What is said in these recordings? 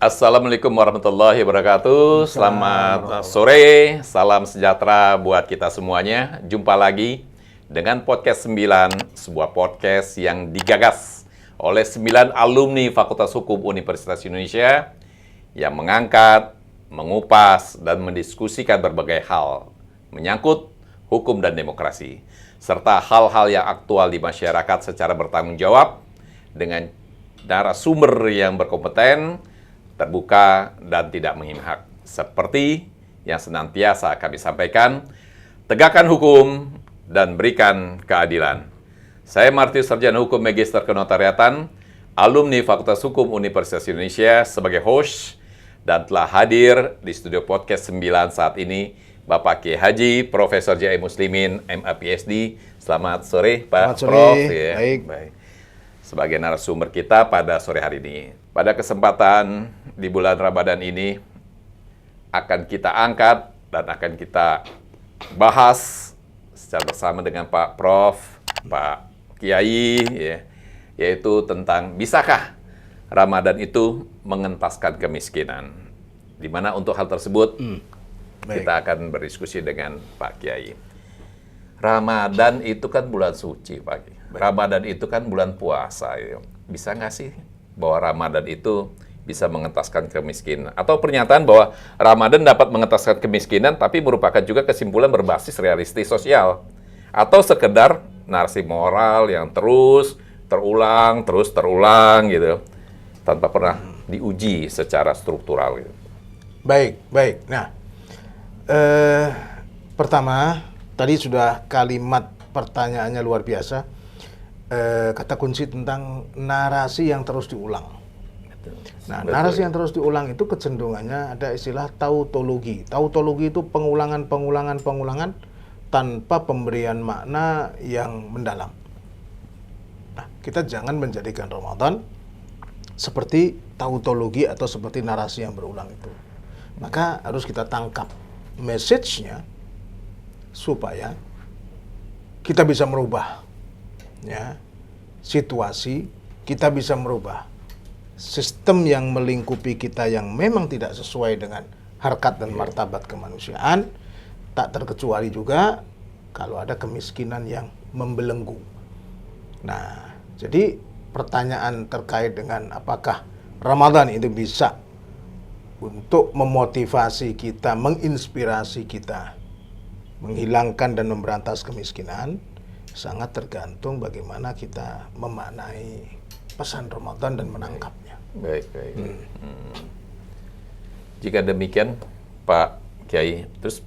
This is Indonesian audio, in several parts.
Assalamualaikum warahmatullahi wabarakatuh. Selamat sore, salam sejahtera buat kita semuanya. Jumpa lagi dengan Podcast 9, sebuah podcast yang digagas oleh 9 alumni Fakultas Hukum Universitas Indonesia yang mengangkat, mengupas, dan mendiskusikan berbagai hal menyangkut hukum dan demokrasi, serta hal-hal yang aktual di masyarakat secara bertanggung jawab dengan narasumber yang berkompeten, terbuka, dan tidak memihak. Seperti yang senantiasa kami sampaikan, tegakkan hukum dan berikan keadilan. Saya Martius Sarjana Hukum Magister Kenotariatan, alumni Fakultas Hukum Universitas Indonesia sebagai host, dan telah hadir di studio Podcast 9 saat ini Bapak Kiai Haji Profesor J.I. Muslimin, MA PhD. Selamat sore Pak Selamat sore. Prof. Ya. Baik. Sebagai narasumber kita pada sore hari ini. Pada kesempatan di bulan Ramadan ini akan kita angkat dan akan kita bahas secara bersama dengan Pak Prof, Pak Kiai, ya, yaitu tentang bisakah Ramadan itu mengentaskan kemiskinan. Di mana untuk hal tersebut kita akan berdiskusi dengan Pak Kiai. Ramadan itu kan bulan suci, Pak. Ramadan itu kan bulan puasa. Ya. Bisa nggak sih bahwa Ramadan itu bisa mengentaskan kemiskinan? Atau pernyataan bahwa Ramadan dapat mengentaskan kemiskinan, tapi merupakan juga kesimpulan berbasis realistis sosial. Atau sekedar narasi moral yang terus terulang gitu, tanpa pernah diuji secara struktural. Gitu. Baik. Nah, pertama, tadi sudah kalimat pertanyaannya luar biasa. Kata kunci tentang narasi yang terus diulang. Nah, narasi yang terus diulang itu kecenderungannya ada istilah tautologi. Tautologi itu pengulangan tanpa pemberian makna yang mendalam. Nah, kita jangan menjadikan Ramadan seperti tautologi atau seperti narasi yang berulang itu. Maka harus kita tangkap message-nya supaya kita bisa merubah ya situasi, kita bisa merubah sistem yang melingkupi kita yang memang tidak sesuai dengan harkat dan martabat kemanusiaan, tak terkecuali juga kalau ada kemiskinan yang membelenggu. Nah, jadi pertanyaan terkait dengan apakah Ramadan itu bisa untuk memotivasi kita, menginspirasi kita, menghilangkan dan memberantas kemiskinan, sangat tergantung bagaimana kita memaknai pesan Ramadan dan menangkapnya. Baik. Jika demikian, Pak Kiai, terus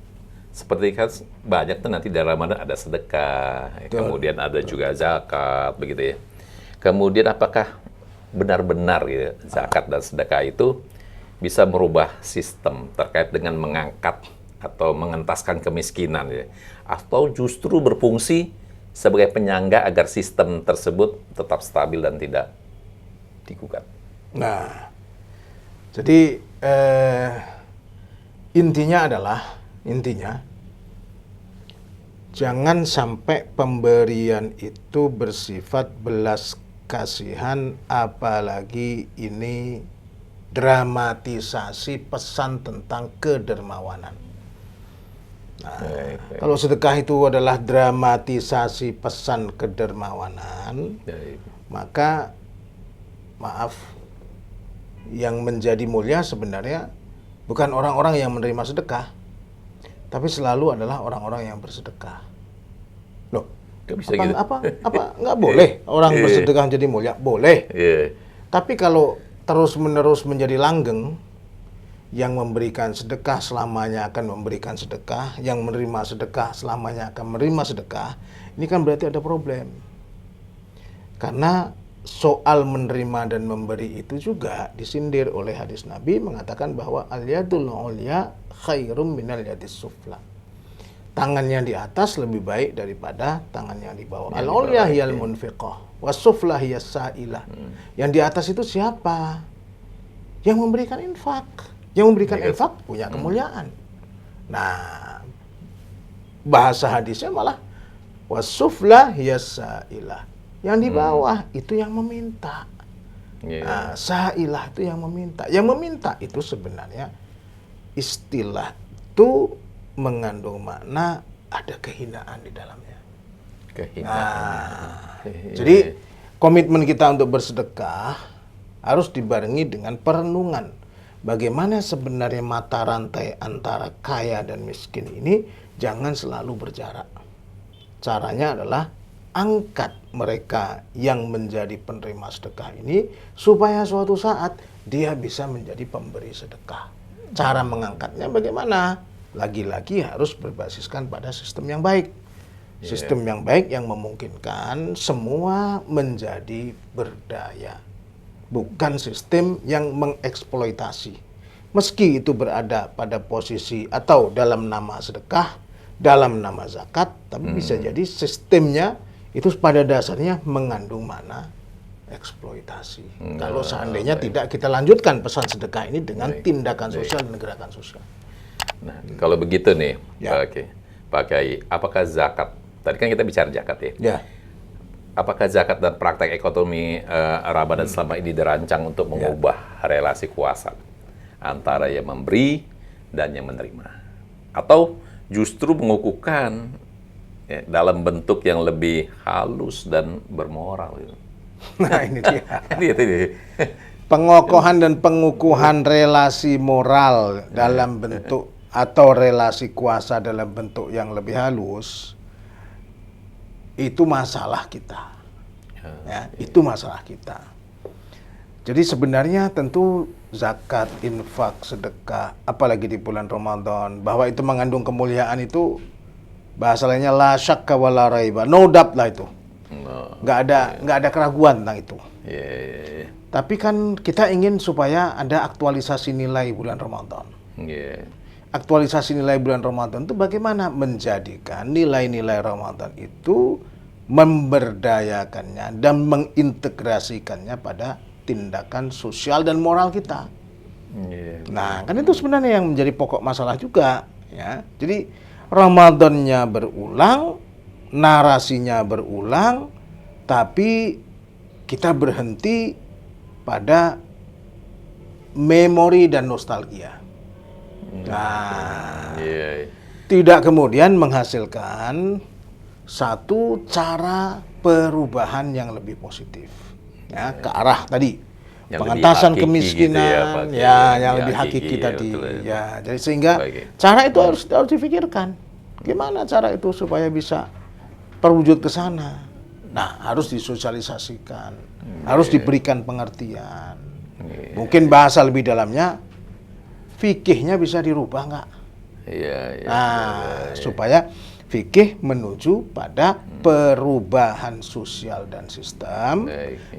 seperti kan banyak tuh nanti dalam Ramadan ada sedekah, kemudian ada juga zakat, begitu ya. Kemudian apakah benar-benar gitu, zakat dan sedekah itu bisa merubah sistem terkait dengan mengangkat atau mengentaskan kemiskinan ya, atau justru berfungsi sebagai penyangga agar sistem tersebut tetap stabil dan tidak digugat? Nah, jadi intinya jangan sampai pemberian itu bersifat belas kasihan, apalagi ini dramatisasi pesan tentang kedermawanan. Nah, kalau sedekah itu adalah dramatisasi pesan kedermawanan, maka maaf, yang menjadi mulia sebenarnya bukan orang-orang yang menerima sedekah, tapi selalu adalah orang-orang yang bersedekah. Loh, apa nggak boleh orang bersedekah jadi mulia? Boleh. Tapi kalau terus-menerus menjadi langgeng, yang memberikan sedekah selamanya akan memberikan sedekah, yang menerima sedekah selamanya akan menerima sedekah, ini kan berarti ada problem. Karena soal menerima dan memberi itu juga disindir oleh hadis Nabi mengatakan bahwa al-yadul ulya khairum minal yadis sufla. Tangan yang di atas lebih baik daripada tangan yang di bawah. Al-ulya hiyal munfiqah, was-sufla hiyas sa'ilah. Yang di atas itu siapa? Yang memberikan infak. Yang memberikan infak punya kemuliaan. Nah, bahasa hadisnya malah was-sufla hiyas sa'ilah. Yang di bawah itu yang meminta. Nah, sa'ilah itu yang meminta. Yang meminta itu sebenarnya istilah itu mengandung makna ada kehinaan di dalamnya. Jadi komitmen kita untuk bersedekah harus dibarengi dengan perenungan. Bagaimana sebenarnya mata rantai antara kaya dan miskin ini jangan selalu berjarak. Caranya adalah angkat mereka yang menjadi penerima sedekah ini supaya suatu saat dia bisa menjadi pemberi sedekah. Cara mengangkatnya bagaimana? Lagi-lagi harus berbasiskan pada sistem yang baik. Sistem yang baik yang memungkinkan semua menjadi berdaya. Bukan sistem yang mengeksploitasi. Meski itu berada pada posisi atau dalam nama sedekah, dalam nama zakat, tapi bisa jadi sistemnya itu pada dasarnya mengandung makna eksploitasi. Kalau seandainya tidak kita lanjutkan pesan sedekah ini dengan tindakan sosial dan gerakan sosial. Nah, kalau begitu nih, Pak Kiai, apakah zakat? Tadi kan kita bicara zakat ya. Apakah zakat dan praktek ekonomi Ramadan selama ini dirancang untuk mengubah relasi kuasa antara yang memberi dan yang menerima? Atau justru mengukuhkan dalam bentuk yang lebih halus dan bermoral? Nah, ini dia. Ini. Pengokohan dan pengukuhan relasi moral dalam bentuk atau relasi kuasa dalam bentuk yang lebih halus, itu masalah kita. Ya, itu masalah kita. Jadi sebenarnya tentu zakat, infak, sedekah, apalagi di bulan Ramadan, bahwa itu mengandung kemuliaan itu bahasa lainnya la syakka wa la raiba, no doubt lah itu. Nggak ada keraguan tentang itu. Tapi kan kita ingin supaya ada aktualisasi nilai bulan Ramadan. Aktualisasi nilai bulan Ramadan itu bagaimana menjadikan nilai-nilai Ramadan itu memberdayakannya dan mengintegrasikannya pada tindakan sosial dan moral kita. Nah, kan itu sebenarnya yang menjadi pokok masalah juga, ya. Jadi Ramadannya berulang, narasinya berulang, tapi kita berhenti pada memori dan nostalgia. Nah, tidak kemudian menghasilkan satu cara perubahan yang lebih positif, ya, ke arah tadi yang pengentasan kemiskinan, gitu yang lebih hakiki tadi, ya. Jadi sehingga cara itu harus difikirkan, gimana cara itu supaya bisa terwujud ke sana. Nah, harus disosialisasikan, harus diberikan pengertian. Mungkin bahasa lebih dalamnya, fikihnya bisa dirubah nggak? Supaya fikih menuju pada perubahan sosial dan sistem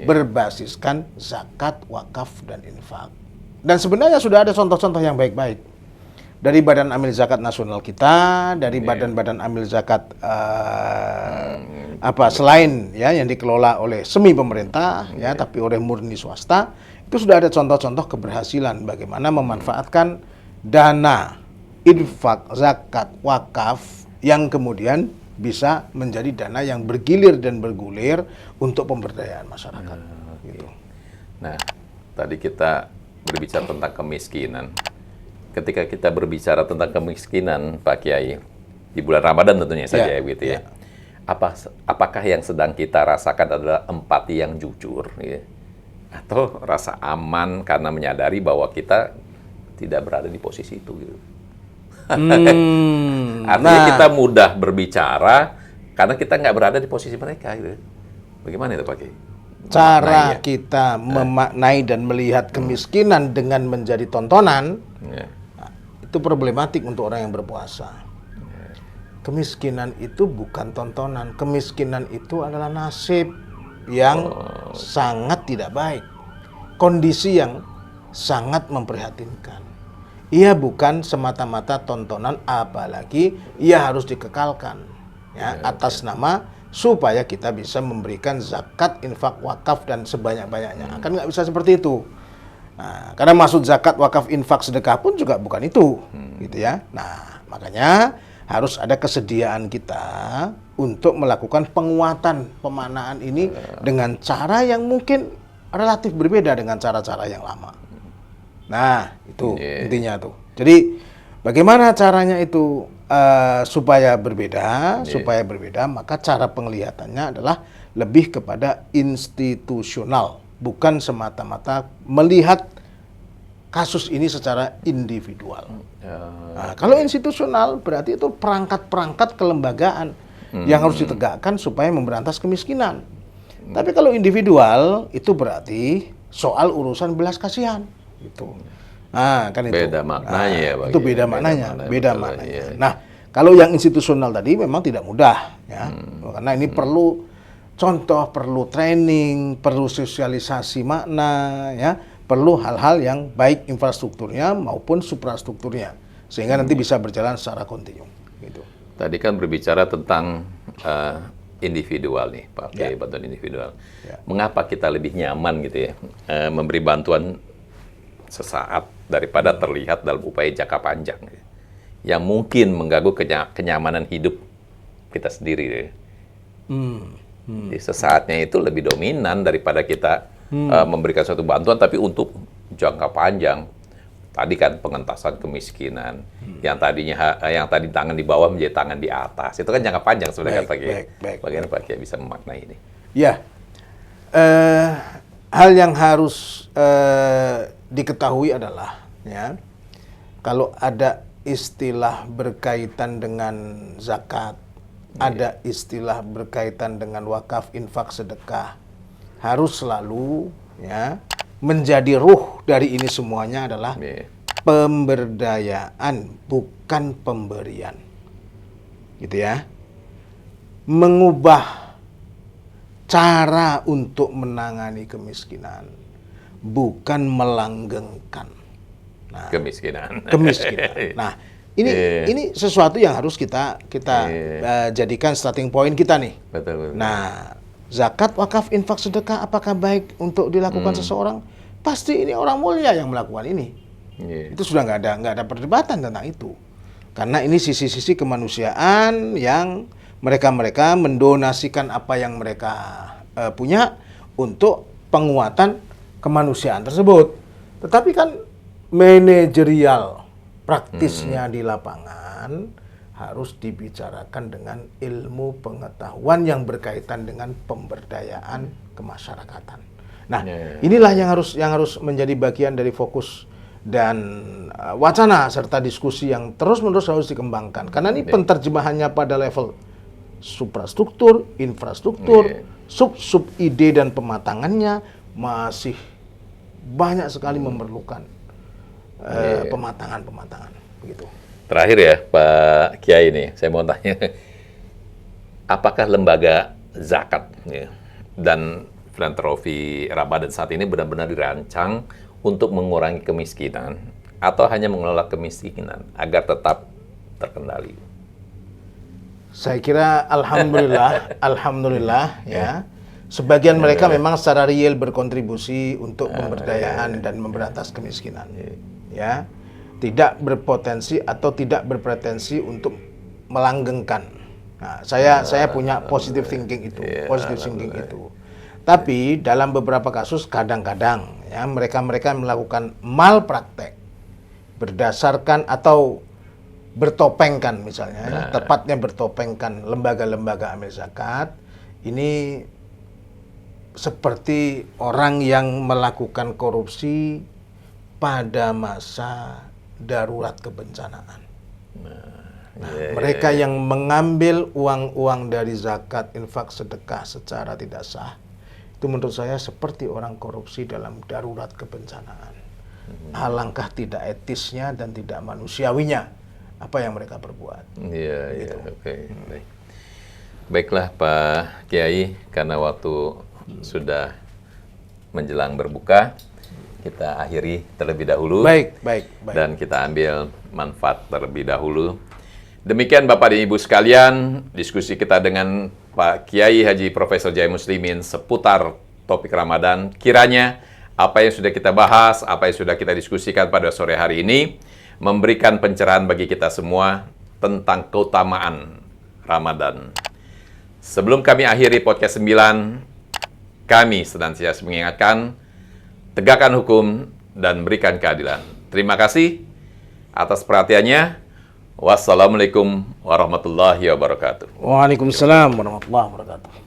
berbasiskan zakat, wakaf, dan infak. Dan sebenarnya sudah ada contoh-contoh yang baik-baik dari Badan Amil Zakat Nasional kita, dari badan-badan amil zakat selain ya yang dikelola oleh semi pemerintah, ya, tapi oleh murni swasta. Itu sudah ada contoh-contoh keberhasilan bagaimana memanfaatkan dana infak, zakat, wakaf yang kemudian bisa menjadi dana yang bergilir dan bergulir untuk pemberdayaan masyarakat. Gitu. Nah, tadi kita berbicara tentang kemiskinan. Ketika kita berbicara tentang kemiskinan, Pak Kiai, di bulan Ramadan tentunya saja, gitu ya. Apakah yang sedang kita rasakan adalah empati yang jujur, ya? Atau rasa aman karena menyadari bahwa kita tidak berada di posisi itu, gitu? Artinya kita mudah berbicara karena kita nggak berada di posisi mereka, gitu. Bagaimana itu, Pak Kiai? Cara kita memaknai dan melihat kemiskinan dengan menjadi tontonan, itu problematik untuk orang yang berpuasa. Kemiskinan itu bukan tontonan, kemiskinan itu adalah nasib yang sangat tidak baik, kondisi yang sangat memprihatinkan. Ia bukan semata-mata tontonan, apalagi ia harus dikekalkan, ya, atas nama supaya kita bisa memberikan zakat, infak, wakaf, dan sebanyak-banyaknya. Kan nggak bisa seperti itu. Nah, karena maksud zakat, wakaf, infak, sedekah pun juga bukan itu, gitu ya. Nah, makanya harus ada kesediaan kita untuk melakukan penguatan pemaknaan ini dengan cara yang mungkin relatif berbeda dengan cara-cara yang lama. Nah, itu intinya tuh. Jadi bagaimana caranya itu supaya berbeda? Supaya berbeda, maka cara penglihatannya adalah lebih kepada institusional, bukan semata-mata melihat kasus ini secara individual. Nah, kalau institusional berarti itu perangkat-perangkat kelembagaan yang harus ditegakkan supaya memberantas kemiskinan. Tapi kalau individual itu berarti soal urusan belas kasihan. Gitu. Nah, kan itu. Beda maknanya ya, Bang. Itu beda maknanya. Nah, kalau yang institusional tadi memang tidak mudah, ya. Karena ini perlu contoh, perlu training, perlu sosialisasi makna, ya. Perlu hal-hal yang baik infrastrukturnya maupun suprastrukturnya, sehingga nanti bisa berjalan secara kontinu. Gitu. Tadi kan berbicara tentang individual nih, Pak Kiai, bantuan individual. Mengapa kita lebih nyaman gitu ya memberi bantuan sesaat daripada terlihat dalam upaya jangka panjang yang mungkin mengganggu kenyamanan hidup kita sendiri. Jadi sesaatnya itu lebih dominan daripada kita memberikan suatu bantuan tapi untuk jangka panjang. Tadi kan pengentasan kemiskinan yang tadi tangan di bawah menjadi tangan di atas. Itu kan jangka panjang sebenarnya, Pak Kiai. Bagaimana Pak Kiai bisa memaknai ini? Ya. Hal yang harus diketahui adalah, ya, kalau ada istilah berkaitan dengan zakat, ada istilah berkaitan dengan wakaf, infak, sedekah, harus selalu, ya, menjadi ruh dari ini semuanya adalah pemberdayaan, bukan pemberian, gitu ya. Mengubah cara untuk menangani kemiskinan, bukan melanggengkan kemiskinan. Nah, ini sesuatu yang harus kita jadikan starting point kita nih. Betul. Nah, zakat, wakaf, infak, sedekah apakah baik untuk dilakukan seseorang? Pasti ini orang mulia yang melakukan ini. Itu sudah nggak ada perdebatan tentang itu. Karena ini sisi-sisi kemanusiaan yang mereka mendonasikan apa yang mereka punya untuk penguatan kemanusiaan tersebut. Tetapi kan manajerial praktisnya di lapangan harus dibicarakan dengan ilmu pengetahuan yang berkaitan dengan pemberdayaan kemasyarakatan. Nah, inilah yang harus menjadi bagian dari fokus dan wacana serta diskusi yang terus-menerus harus dikembangkan. Karena ini penterjemahannya pada level suprastruktur, infrastruktur, sub ide dan pematangannya masih banyak sekali memerlukan pematangan begitu. Terakhir ya Pak Kiai nih, saya mau tanya, apakah lembaga zakat dan filantropi Ramadan saat ini benar-benar dirancang untuk mengurangi kemiskinan atau hanya mengelola kemiskinan agar tetap terkendali? Saya kira alhamdulillah ya. Sebagian mereka memang secara real berkontribusi untuk pemberdayaan dan memberantas kemiskinan. Ya. Tidak berpotensi atau tidak berpretensi untuk melanggengkan. Nah, saya punya positive thinking itu, Tapi dalam beberapa kasus kadang-kadang ya mereka melakukan malpraktek berdasarkan atau bertopengkan misalnya, tepatnya bertopengkan lembaga-lembaga amil zakat. Ini seperti orang yang melakukan korupsi pada masa darurat kebencanaan. Mereka yang mengambil uang-uang dari zakat, infak, sedekah secara tidak sah, itu menurut saya seperti orang korupsi dalam darurat kebencanaan. Alangkah tidak etisnya dan tidak manusiawinya apa yang mereka perbuat. Oke. Baiklah Pak Kiai, karena waktu sudah menjelang berbuka, kita akhiri terlebih dahulu. Baik. Dan kita ambil manfaat terlebih dahulu. Demikian Bapak dan Ibu sekalian, diskusi kita dengan Pak Kiai Haji Profesor Jaya Muslimin seputar topik Ramadan. Kiranya apa yang sudah kita bahas, apa yang sudah kita diskusikan pada sore hari ini, memberikan pencerahan bagi kita semua tentang keutamaan Ramadan. Sebelum kami akhiri podcast 9, kami senantiasa mengingatkan, tegakkan hukum dan berikan keadilan. Terima kasih atas perhatiannya. Wassalamualaikum warahmatullahi wabarakatuh. Waalaikumsalam warahmatullahi wabarakatuh.